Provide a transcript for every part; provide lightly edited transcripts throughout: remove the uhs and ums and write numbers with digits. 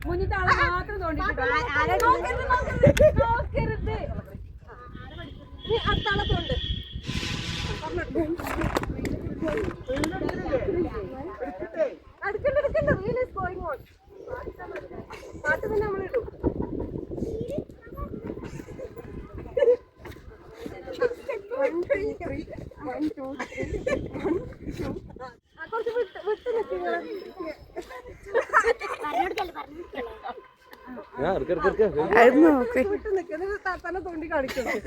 മുന്നിട്ട് ആളെ മാത്രം തോണ്ടിട്ട് അടുത്താളെ തോണ്ട് അടുക്കണ്ട റീൽ ഈസ് ഗോയിങ് ഓൺ. പാട്ട് തന്നെ നമ്മളിടും. കുറച്ച് വിട്ട് നിൽക്കുന്നത് വിട്ട് നിൽക്കുന്നത് താത്താനെ തോണ്ടി കാണിക്കുന്നത്.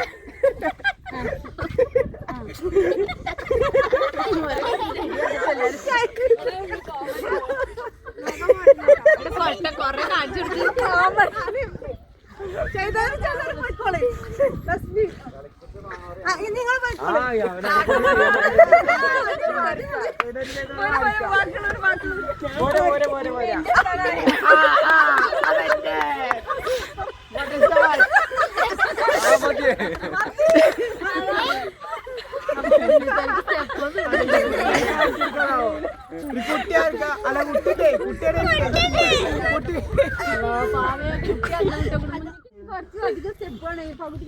കുറച്ച് അധികം സ്റ്റെപ്പാണ് പകുതി